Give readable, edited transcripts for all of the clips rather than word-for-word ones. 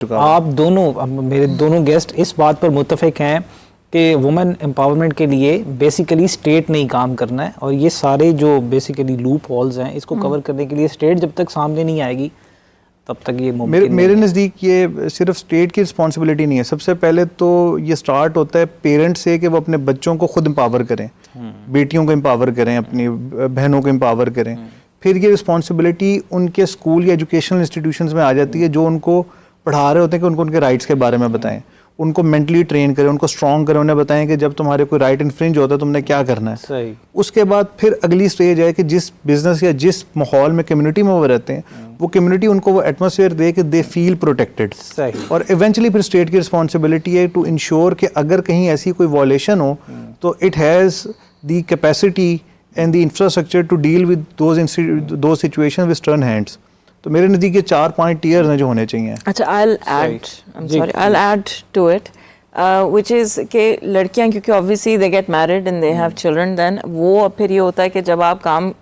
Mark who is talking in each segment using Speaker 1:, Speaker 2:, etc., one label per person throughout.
Speaker 1: आप दोनों, मेरे दोनों गेस्ट इस बात पर मुत्तफिक हैं कि वुमेन एम्पावरमेंट के लिए बेसिकली स्टेट ने ही काम करना है, और ये सारे जो बेसिकली लूप होल्स हैं इसको कवर करने के लिए स्टेट जब तक सामने नहीं आएगी तब तक ये मुमकिन
Speaker 2: मेरे नज़दीक ये सिर्फ स्टेट की रिस्पॉन्सिबिलिटी नहीं है। सबसे पहले तो ये स्टार्ट होता है पेरेंट्स से कि वो अपने बच्चों को खुद एम्पावर करें, बेटियों को एम्पावर करें, अपनी बहनों को एम्पावर करें। फिर ये रिस्पॉन्सिबिलिटी उनके स्कूल या एजुकेशनल इंस्टीट्यूशंस में आ जाती है, जो उनको पढ़ा रहे होते हैं कि उनको उनके राइट्स के बारे में बताएं, उनको मेंटली ट्रेन करें, उनको स्ट्रॉन्ग करें, उन्हें बताएं कि जब तुम्हारे कोई राइट इन्फ्रिंज होता है तुमने क्या करना है। सही। उसके बाद फिर अगली स्टेज है कि जिस बिजनेस या जिस माहौल में कम्युनिटी में वो रहते हैं वो कम्युनिटी उनको वो एटमॉस्फेयर दे कि दे फील प्रोटेक्टेड। सही। और इवेंचुअली फिर स्टेट की रिस्पॉन्सिबिलिटी है टू इंश्योर कि अगर कहीं ऐसी कोई वॉलेशन हो तो it has the capacity and the infrastructure to deal with those situation with stern hands. तो मेरे नज़दीक ये 4 पॉइंट टीयर्स हैं जो होने चाहिए।
Speaker 3: अच्छा, I'll add to it, which is कि लड़कियां क्योंकि obviously they get married and they have children, then वो फिर ये होता है कि जब आप काम,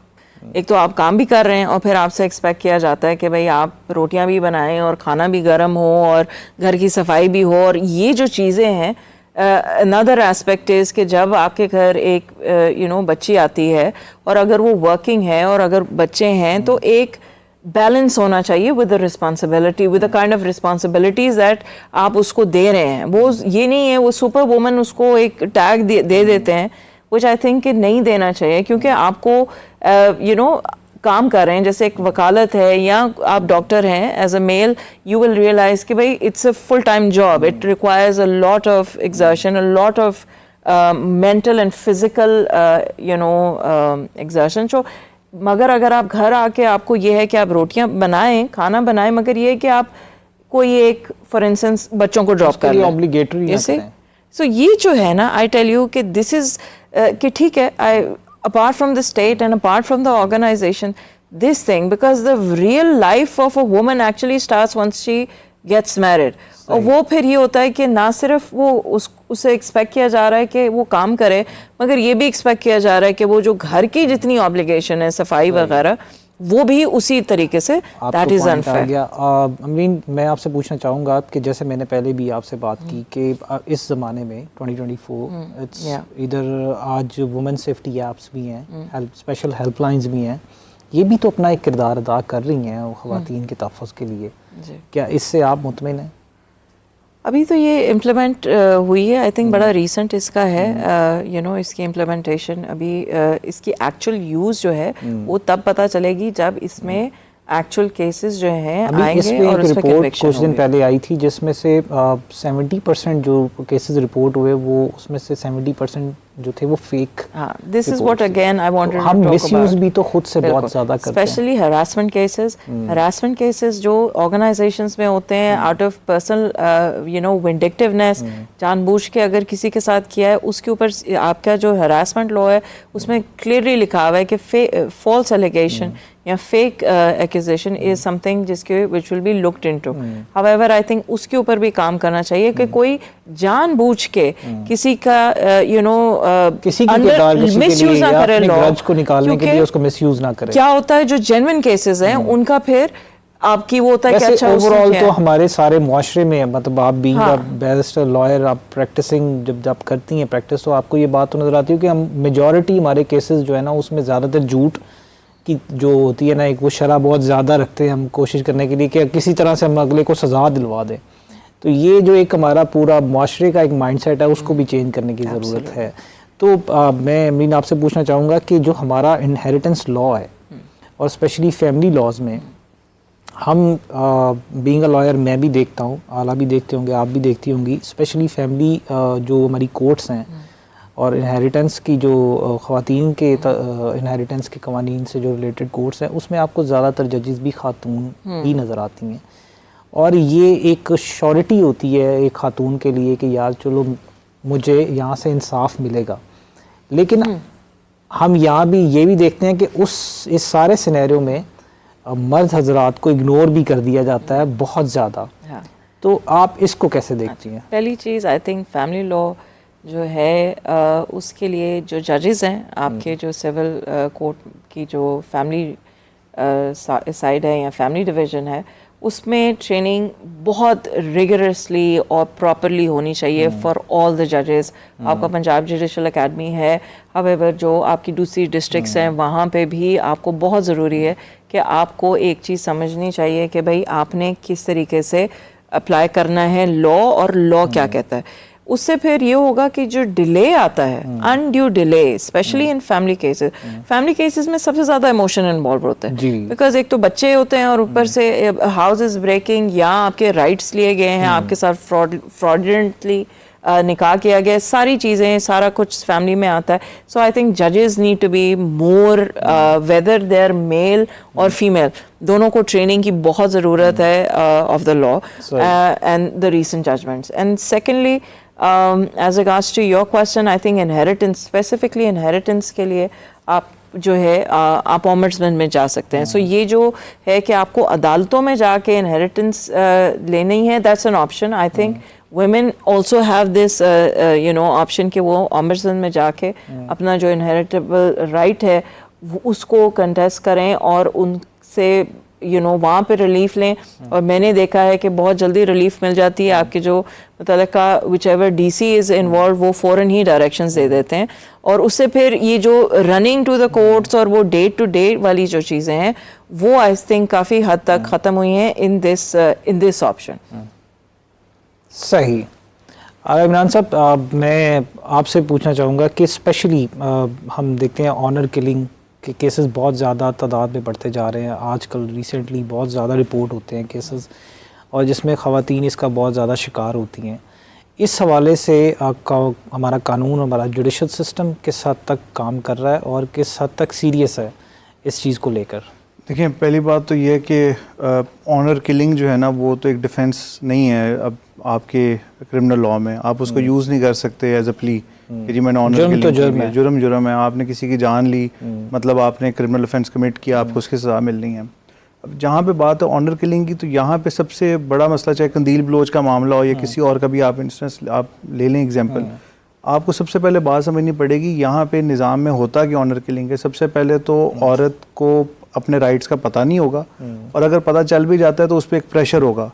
Speaker 3: एक तो आप काम भी कर रहे हैं और फिर आपसे एक्सपेक्ट किया जाता है कि भाई आप रोटियां भी बनाएं और खाना भी गर्म हो और घर की सफाई भी हो, और ये जो चीज़ें हैं। अनदर एस्पेक्ट इज़ कि जब आपके घर एक बच्ची आती है और अगर वो वर्किंग है और अगर बच्चे हैं तो एक बैलेंस होना चाहिए with the responsibility, with the kind of responsibilities that आप उसको दे रहे हैं। वो ये नहीं है वो सुपर वुमन उसको एक टैग दे देते हैं, विच आई थिंक कि नहीं देना चाहिए, क्योंकि आपको काम कर रहे हैं, जैसे एक वकालत है या आप डॉक्टर हैं, as a male you will realize कि भाई it's a full time job, it requires a lot of exertion, a lot of mental and physical exertion. So मगर अगर आप घर आके आपको ये है कि आप रोटियां बनाएं, खाना बनाएं, मगर ये है कि आप कोई एक फॉर इंस्टेंस बच्चों को ड्रॉप कर
Speaker 1: ऑब्लिगेटरी
Speaker 3: ऐसे। सो ये जो है ना, आई टेल यू कि दिस इज कि ठीक है, आई apart from the state and apart from the organization, this thing, because the real life of a woman actually starts once she gets married. और वो फिर ये होता है कि ना सिर्फ वो उसे एक्सपेक्ट किया जा रहा है कि वो काम करे, मगर ये भी एक्सपेक्ट किया जा रहा है कि वो जो घर की जितनी ऑब्लिगेशन है, सफाई वगैरह, वो भी उसी तरीके से, दैट इज अनफेयर।
Speaker 1: अमीन, मैं आपसे पूछना चाहूँगा कि जैसे मैंने पहले भी आपसे बात की कि इस ज़माने में 2024 इट्स इधर आज वुमेन सेफ्टी ऐप्स भी हैं, स्पेशल हेल्पलाइंस भी हैं, ये भी तो अपना एक किरदार अदा कर रही हैं ख़वातीन के तहफ़्फ़ुज़ के लिए। क्या इससे आप मुतमिन हैं?
Speaker 3: अभी तो ये इम्प्लीमेंट हुई है, आई थिंक बड़ा रीसेंट इसका है, इसकी इम्प्लीमेंटेशन। अभी इसकी एक्चुअल यूज़ जो है वो तब पता चलेगी जब इसमें एक्चुअल केसेस जो हैं आएंगे और उस पर कन्विक्शन
Speaker 1: कुछ दिन पहले आई थी जिसमें से 70% जो केसेस रिपोर्ट हुए वो उसमें से 70% जो थे वो fake.
Speaker 3: This is what again I wanted to
Speaker 1: um
Speaker 3: talk
Speaker 1: misuse
Speaker 3: about.
Speaker 1: भी तो खुद से बहुत ज़्यादा करते हैं,
Speaker 3: स्पेशली हरासमेंट केसेस जो ऑर्गेनाइजेशंस में होते हैं आउट ऑफ पर्सनल विंडिक्टिवनेस, जानबूझ के अगर किसी के साथ किया है, उसके ऊपर आपका जो हरासमेंट लॉ है उसमें क्लियरली लिखा हुआ है कि फॉल्स एलिगेशन या फेक एक्यूजेशन इज समथिंग जिसके which will be looked into. However I think उसके ऊपर भी काम करना चाहिए कि कोई जानबूझ के किसी का
Speaker 1: किसी के
Speaker 3: मिसयूज ना करे लॉ
Speaker 1: को निकालने के लिए उसको मिसयूज ना करे।
Speaker 3: क्या होता है जो जेन्युइन केसेस हैं उनका फिर आपकी वो होता है कि अच्छा
Speaker 1: ओवरऑल तो हमारे सारे मुआशरे में, मतलब आप बीइंग अ बैरिस्टर लॉयर, आप प्रैक्टिसिंग जब आप करती हैं प्रैक्टिस, तो आपको ये बात तो नज़र आती है कि हम मेजॉरिटी हमारे केसेस जो है ना उसमें ज़्यादातर झूठ की जो होती है ना, एक वो शरह बहुत ज़्यादा रखते हैं हम कोशिश करने के लिए कि किसी तरह से हम अगले को सज़ा दिलवा दें। तो ये जो एक हमारा पूरा मुआशरे का एक माइंडसेट है उसको भी चेंज करने की ज़रूरत है। तो मैं अमीन आपसे पूछना चाहूँगा कि जो हमारा इनहेरिटेंस लॉ है और स्पेशली फैमिली लॉज में, हम बीइंग अ लॉयर मैं भी देखता हूँ, आला भी देखते होंगे, आप भी देखती होंगी, स्पेशली फैमिली जो हमारी कोर्ट्स हैं और इनहेरिटेंस की जो ख़वातीन के इनहेरिटेंस के कवानीन से जो रिलेटेड कोर्ट्स हैं उसमें आपको ज़्यादातर जजेस भी खातून ही नज़र आती हैं, और ये एक श्योरिटी होती है एक खातून के लिए कि यार चलो मुझे यहाँ से इंसाफ मिलेगा। लेकिन हम यहाँ भी ये भी देखते हैं कि इस सारे सिनेरियो में मर्द हजरात को इग्नोर भी कर दिया जाता है बहुत ज़्यादा। तो आप इसको कैसे देखती हैं?
Speaker 3: पहली चीज़ आई थिंक फैमिली लॉ जो है उसके लिए जो जजेस हैं आपके, जो सिविल कोर्ट की जो फैमिली साइड है या फैमिली डिवीज़न है, उसमें ट्रेनिंग बहुत रिगरसली और प्रॉपरली होनी चाहिए फॉर ऑल द जजेस। आपका पंजाब जुडिशल एकेडमी है, हावेवर जो आपकी दूसरी डिस्ट्रिक्ट्स हैं वहाँ पे भी आपको बहुत ज़रूरी है कि आपको एक चीज़ समझनी चाहिए कि भाई आपने किस तरीके से अप्लाई करना है लॉ, और लॉ क्या कहता है। उससे फिर ये होगा कि जो डिले आता है, undue delay, specially in family cases में सबसे ज़्यादा इमोशन इन्वॉल्व होते हैं, बिकॉज एक तो बच्चे होते हैं और ऊपर से हाउस इज ब्रेकिंग, या आपके राइट्स लिए गए हैं, आपके साथ फ्रॉडलेंटली निकाह किया गया, सारी चीज़ें, सारा कुछ फैमिली में आता है। सो आई थिंक जजेस need to be more, whether they are male और फीमेल, दोनों को ट्रेनिंग की बहुत ज़रूरत है of the law and the recent judgements. And secondly, as regards to your question, I think inheritance, specifically inheritance के लिए आप जो है आप ombudsman में जा सकते हैं। So ये जो है कि आपको अदालतों में जाके inheritance लेनी है, that's an option. I think women also have this option कि वो ombudsman में जाके अपना जो inheritable right है उसको contest करें और उनसे वहाँ पे रिलीफ लें। और मैंने देखा है कि बहुत जल्दी रिलीफ मिल जाती है। आपके जो मुतल्लिका विचएवर डीसी इज़ इन्वॉल्व, वो फ़ौरन ही डायरेक्शंस दे देते हैं, और उससे फिर ये जो रनिंग टू द कोर्ट्स और वो डे टू डे वाली जो चीज़ें हैं वो आई थिंक काफ़ी हद तक ख़त्म हुई हैं इन दिस ऑप्शन।
Speaker 1: सही। इमरान साहब, मैं आपसे पूछना चाहूँगा कि स्पेशली हम देखते हैं ऑनर किलिंग के केसेस बहुत ज़्यादा तादाद में बढ़ते जा रहे हैं। आजकल रिसेंटली बहुत ज़्यादा रिपोर्ट होते हैं केसेस, और जिसमें ख़वातीन इसका बहुत ज़्यादा शिकार होती हैं। इस हवाले से हमारा कानून, हमारा जुडिशल सिस्टम किस हद तक काम कर रहा है और किस हद तक सीरियस है इस चीज़ को लेकर?
Speaker 2: देखिए, पहली बात तो ये है कि ऑनर किलिंग जो है ना, वो तो एक डिफेंस नहीं है अब आपके क्रिमिनल लॉ में। आप उसको यूज़ नहीं कर सकते एज अ प्ली कि जी मैंने ऑनर किलिंग की, जुर्म है, आपने किसी की जान ली, मतलब आपने क्रिमिनल ऑफेंस कमिट किया, आपको उसकी सज़ा मिलनी है। अब जहाँ पे बात है ऑनर किलिंग की, तो यहाँ पे सबसे बड़ा मसला, चाहे कंदील बलोच का मामला हो या किसी और का भी आप इंस्टेंस आप ले लें एग्जाम्पल, आपको सबसे पहले बात समझनी पड़ेगी यहाँ पे निज़ाम में होता कि ऑनर किलिंग है। सबसे पहले तो औरत को अपने राइट्स का पता नहीं होगा, और अगर पता चल भी जाता है तो उस पर एक प्रेशर होगा।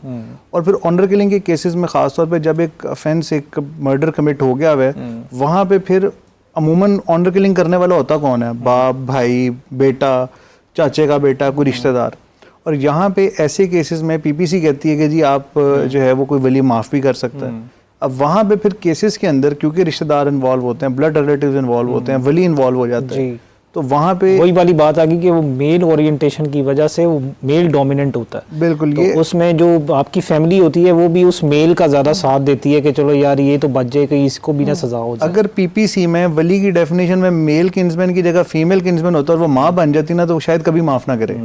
Speaker 2: और फिर ऑनर किलिंग के केसेस में ख़ास तौर पे जब एक ऑफेंस, एक मर्डर कमिट हो गया है, वहाँ पे फिर अमूमन ऑनर किलिंग करने वाला होता कौन है? बाप, भाई, बेटा, चाचे का बेटा, कोई रिश्तेदार। और यहाँ पे ऐसे केसेस में पीपीसी कहती है कि जी आप जो है वो कोई वली माफ़ भी कर सकता है। अब वहाँ पे फिर केसेस के अंदर क्योंकि रिश्तेदार इन्वॉल्व होते हैं, ब्लड रिलेटिव्स इन्वॉल्व होते हैं, वली इन्वॉल्व हो जाता है, तो वहाँ पे
Speaker 1: वही वाली बात आ गई कि वो मेल ओरिएंटेशन की वजह से वो मेल डोमिनेंट होता है।
Speaker 2: बिल्कुल।
Speaker 1: तो
Speaker 2: ये
Speaker 1: उसमें जो आपकी फैमिली होती है वो भी उस मेल का ज़्यादा साथ देती है कि चलो यार ये तो बच जाए, कि इसको भी ना सज़ा हो जाए।
Speaker 2: अगर पीपीसी में वली की डेफिनेशन में मेल किन्समैन की जगह फीमेल किन्समैन होता है और वो माँ बन जाती ना, तो शायद कभी माफ़ ना करे।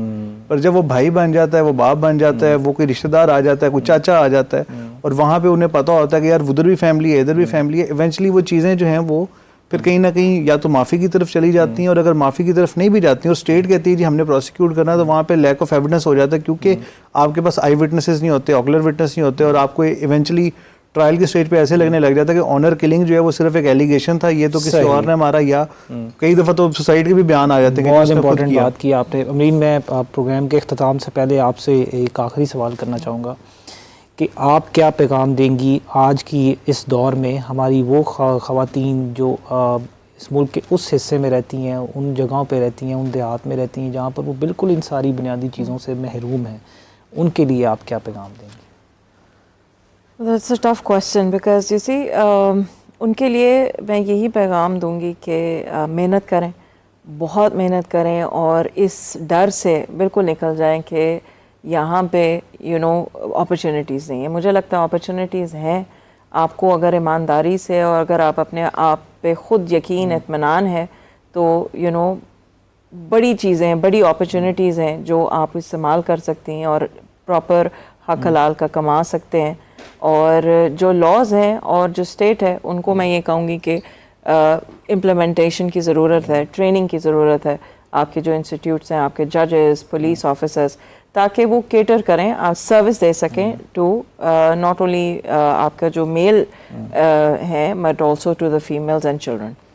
Speaker 2: पर जब वो भाई बन जाता है, वो बाप बन जाता है, वो कोई रिश्तेदार आ जाता है, कोई चाचा आ जाता है, और वहाँ पे उन्हें पता होता है कि यार उधर भी फैमिली है, इधर भी फैमिली है, इवेंचुअली वो चीज़ें जो हैं वो फिर कहीं ना कहीं या तो माफ़ी की तरफ चली जाती हैं, और अगर माफ़ी की तरफ नहीं भी जाती हैं और स्टेट कहती है जी हमने प्रोसिक्यूट करना है, तो वहाँ पे लैक ऑफ एविडेंस हो जाता है, क्योंकि आपके पास आई विटनेसेस नहीं होते, ऑकुलर विटनेस नहीं होते, और आपको इवेंचुअली ट्रायल के स्टेज पे ऐसे लगने लग जाता है कि ऑनर किलिंग जो है वो सिर्फ एक एलिगेशन था, ये तो किसी और ने मारा, या कई दफ़ा तो सोसाइटी के भी बयान आ जाते हैं।
Speaker 1: बहुत इंपॉर्टेंट बात की आपने अमीन। मैं प्रोग्राम के अख्ताम से पहले आपसे एक आखिरी सवाल करना चाहूँगा कि आप क्या पैगाम देंगी आज की इस दौर में हमारी वो ख़वातीन जो इस मुल्क के उस हिस्से में रहती हैं, उन जगहों पे रहती हैं, उन देहात में रहती हैं जहाँ पर वो बिल्कुल इन सारी बुनियादी चीज़ों से महरूम हैं, उनके लिए आप क्या पैगाम देंगे?
Speaker 3: That's a tough question because you see उनके लिए मैं यही पैगाम दूंगी कि मेहनत करें, बहुत मेहनत करें, और इस डर से बिल्कुल निकल जाएं कि यहाँ पे अपॉर्चुनिटीज़ नहीं है। मुझे लगता है अपॉर्चुनिटीज़ हैं आपको, अगर ईमानदारी से और अगर आप अपने आप पे ख़ुद यकीन इत्मीनान है तो बड़ी चीज़ें, बड़ी अपॉर्चुनिटीज़ हैं जो आप इस्तेमाल कर सकती हैं और प्रॉपर हक हलाल का कमा सकते हैं। और जो लॉज हैं और जो स्टेट है उनको मैं ये कहूँगी कि इम्प्लीमेंटेशन की ज़रूरत है, ट्रेनिंग की ज़रूरत है। आपके जो इंस्टीट्यूट्स हैं, आपके जजेस, पुलिस ऑफिसर्स, ताकि वो केटर करें, आप सर्विस दे सकें टू नॉट ओनली आपका जो मेल हैं but also to the females and children.